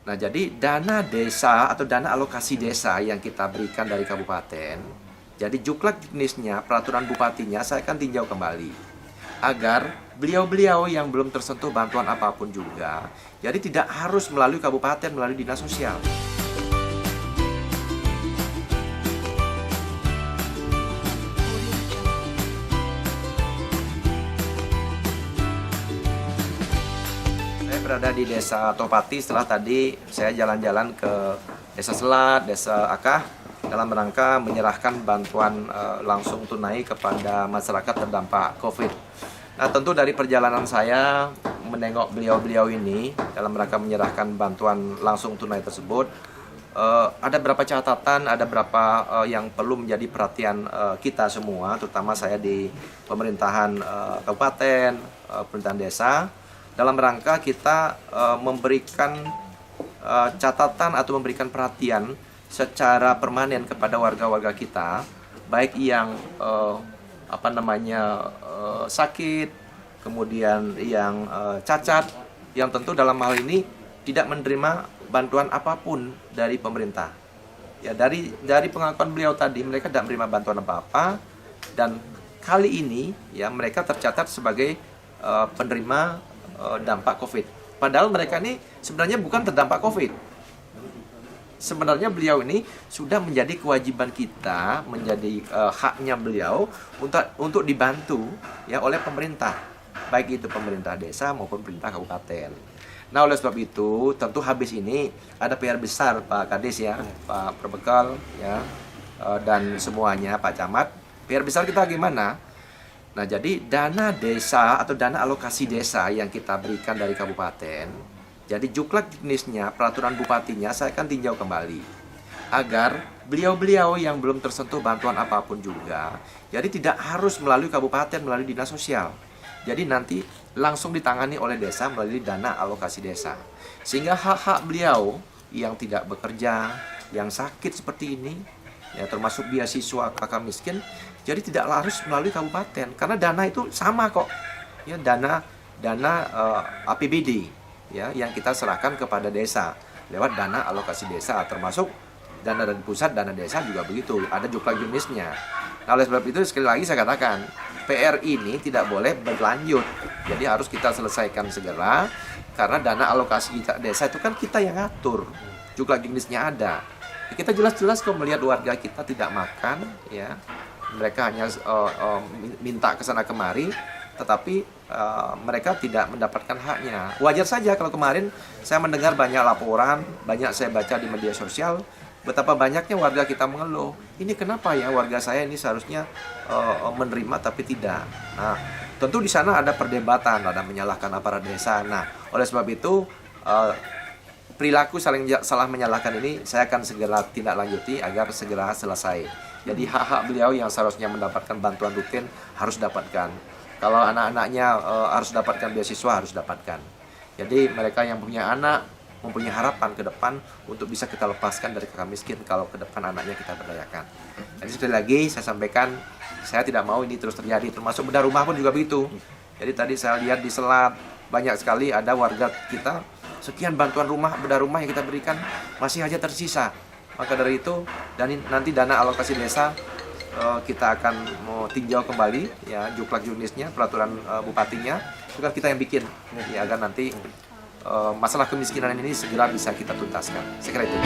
Nah, jadi dana desa atau dana alokasi desa yang kita berikan dari kabupaten, jadi juklak jenisnya, peraturan bupatinya saya akan tinjau kembali. Agar beliau-beliau yang belum tersentuh bantuan apapun juga, jadi tidak harus melalui kabupaten, melalui dinas sosial. Saya berada di Desa Topati setelah tadi saya jalan-jalan ke Desa Selat, Desa Akah dalam rangka menyerahkan bantuan langsung tunai kepada masyarakat terdampak COVID. Nah, tentu dari perjalanan saya menengok beliau-beliau ini dalam rangka menyerahkan bantuan langsung tunai tersebut, ada beberapa catatan, ada beberapa yang perlu menjadi perhatian kita semua, terutama saya di pemerintahan kabupaten, pemerintahan desa, dalam rangka kita memberikan catatan atau memberikan perhatian secara permanen kepada warga-warga kita, baik yang sakit, kemudian yang cacat, yang tentu dalam hal ini tidak menerima bantuan apapun dari pemerintah. Ya, dari pengakuan beliau tadi, mereka tidak menerima bantuan apa-apa, dan kali ini ya mereka tercatat sebagai penerima dampak COVID. Padahal mereka ini sebenarnya bukan terdampak COVID. Sebenarnya beliau ini sudah menjadi kewajiban kita, menjadi haknya beliau untuk dibantu ya oleh pemerintah, baik itu pemerintah desa maupun pemerintah kabupaten. Nah, oleh sebab itu tentu habis ini ada PR besar Pak Kades ya, Pak Perbekal ya, dan semuanya Pak Camat. PR besar kita gimana? Nah, jadi dana desa atau dana alokasi desa yang kita berikan dari kabupaten, jadi juklak jenisnya, peraturan bupatinya saya akan tinjau kembali. Agar beliau-beliau yang belum tersentuh bantuan apapun juga, jadi tidak harus melalui kabupaten, melalui dinas sosial. Jadi nanti langsung ditangani oleh desa melalui dana alokasi desa. Sehingga hak-hak beliau yang tidak bekerja, yang sakit seperti ini, ya termasuk beasiswa kakak miskin, jadi tidak harus melalui kabupaten. Karena dana itu sama kok, ya dana APBD. Ya, yang kita serahkan kepada desa lewat dana alokasi desa, termasuk dana dari pusat, dana desa juga begitu, ada juklak jenisnya. Nah, oleh sebab itu sekali lagi saya katakan, PR ini tidak boleh berlanjut, jadi harus kita selesaikan segera, karena dana alokasi desa itu kan kita yang ngatur, juklak jenisnya ada. Kita jelas-jelas kok melihat warga kita tidak makan, ya mereka hanya minta kesana kemari, tetapi mereka tidak mendapatkan haknya. Wajar saja kalau kemarin saya mendengar banyak laporan, banyak saya baca di media sosial, betapa banyaknya warga kita mengeluh. Ini kenapa ya warga saya ini seharusnya menerima tapi tidak. Nah, tentu di sana ada perdebatan, ada menyalahkan aparat desa. Nah, oleh sebab itu perilaku salah menyalahkan ini saya akan segera tindak lanjuti agar segera selesai. Jadi hak-hak beliau yang seharusnya mendapatkan bantuan rutin harus dapatkan. Kalau anak-anaknya harus dapatkan beasiswa, harus dapatkan. Jadi mereka yang punya anak mempunyai harapan ke depan untuk bisa kita lepaskan dari kakak miskin kalau ke depan anaknya kita berdayakan. Jadi sekali lagi saya sampaikan, saya tidak mau ini terus terjadi, termasuk bedah rumah pun juga begitu. Jadi tadi saya lihat di Selat, banyak sekali ada warga kita, sekian bantuan rumah, bedah rumah yang kita berikan masih aja tersisa. Maka dari itu, dan nanti dana alokasi desa kita akan mau tinjau kembali ya juklak jenisnya, peraturan bupatinya, bukan kita yang bikin ya, agar nanti masalah kemiskinan ini segera bisa kita tuntaskan. Saya kira itu.